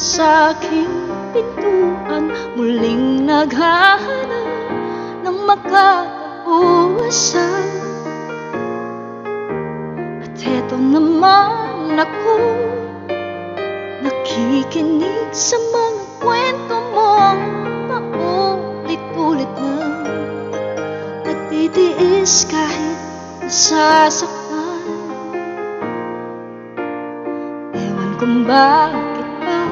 sa aking pintuan, muling naghahanap ng makakauwasan. At eto naman ako, nakikinig sa mga kwento mo, paulit-ulit na nagtitiis kahit nasasaktan. Ewan kung bakit ba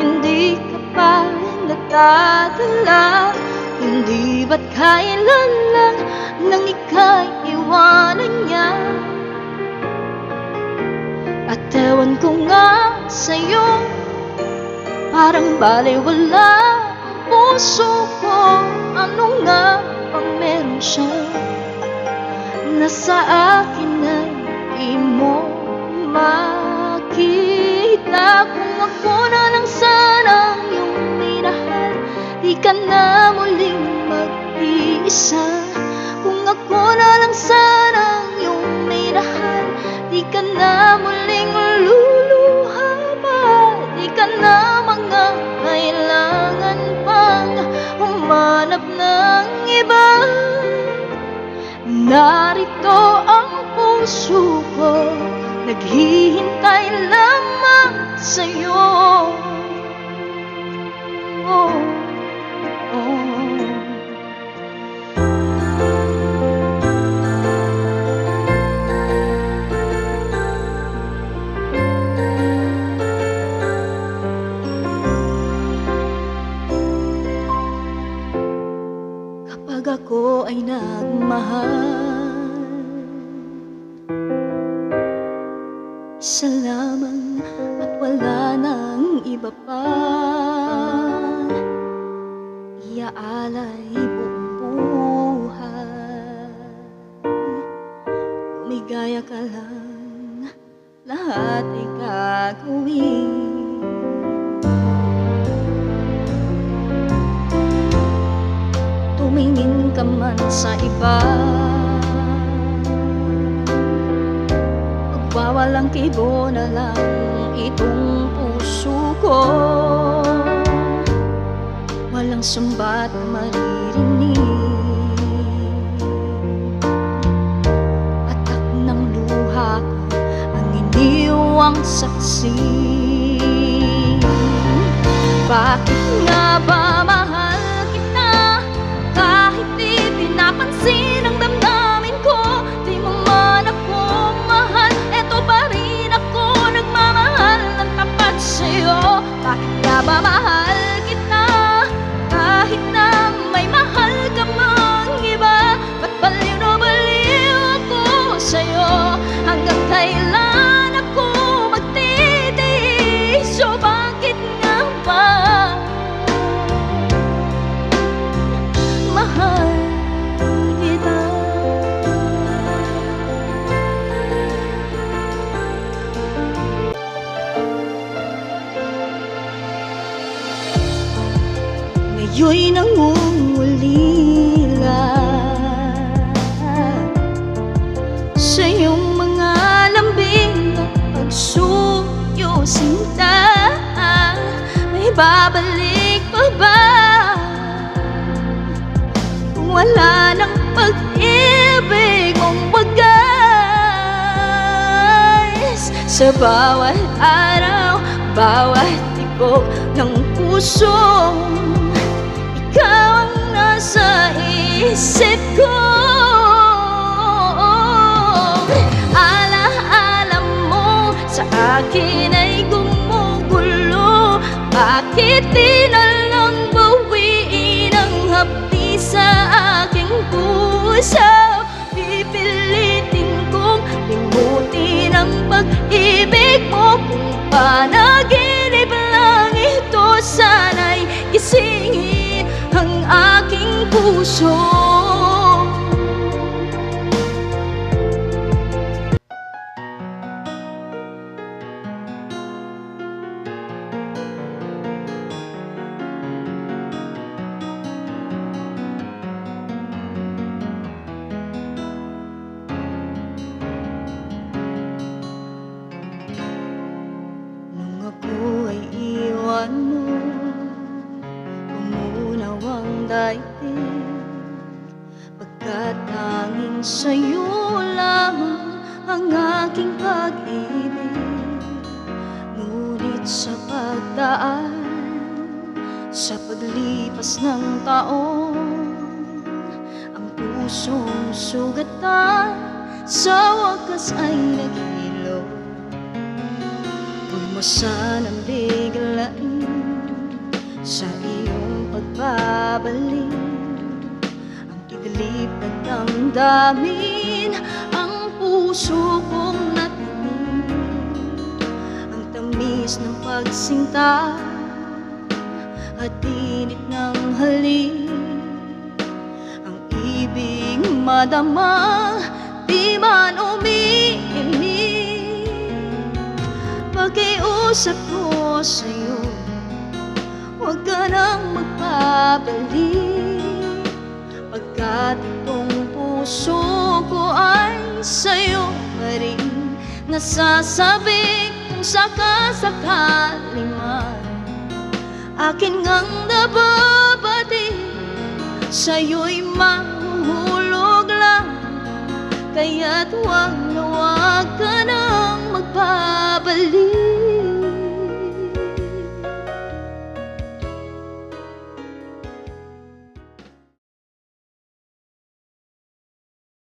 hindi ka pa nagdadala. Hindi ba't kailan lang nang ika'y iwanan niya? At ewan ko nga sa'yo, parang balewala ang puso ko. Ano nga bang meron siya na sa akin ay di mo makita? Kung ako na lang sanang iyong minahal, di ka na muling mag-iisa. Kung ako na lang sanang iyong minahal, di ka na muling luluha pa. Di ka na mangangailangan pang humanap ng iba. Narito ang puso ko, naghihintay lamang sa'yo. Oh, oh. Kapag ako ay nagmahal, isa lamang at wala nang iba pa, iaalay buong buhay. Lumigaya ka lang, lahat ay gagawin. Tumingin ka man sa iba, magwawalang kibo na lang itong puso ko. Walang sumbat na maririnig, atak ng luha ko ang iniwang saksi. Bakit nga ba mahal kita kahit di pinapansin ang damdamin ko? Di mo man ako mahal, eto pa rin ako nagmamahal ng tapat sa'yo. Bakit nga ba mahal kita kahit na may mahal ka mang iba? Ba't baliw na baliw ako sa'yo? Hanggang kailan ako magtitiis? O bakit nga ba mahal kita? Ngayon'y nangungulila sa iyong mga lambing at pagsuyo, sinta. May babalik pa ba kung wala ng pag-ibig mong wagas? Sa bawat araw, bawat tibok ng puso, ikaw ang nasa isip ko. Alaala mo sa akin ay gumugulo. Bakit di na lang bawiin ang hapdi sa aking puso? Pipilitin kong limutin ang pag-ibig mo. Kung panaginip lang ito, sana'y gisingin ang aking puso. Nung ako Pagkat tanging sa'yo lamang ang aking pag-ibig. Ngunit sa pagdaan, sa paglipas ng taon, ang pusong sugatan sa wakas ay naghilo. Huwag mo sanang biglain sa iyong pagbabalik ang idilip na damdamin, ang puso kong natinig, ang tamis ng pagsinta at init ng halik, ang ibig madama, di man umiimik. Pakiusap ko sa'yo, huwag ka nang magpabalik, pagkat itong puso ko ay sa'yo pa rin nasasabik. Kung sakasakali man akin ngang nababati, sa'yo'y mahuhulog lang. Kaya't huwag na huwag ka nang magbabalik.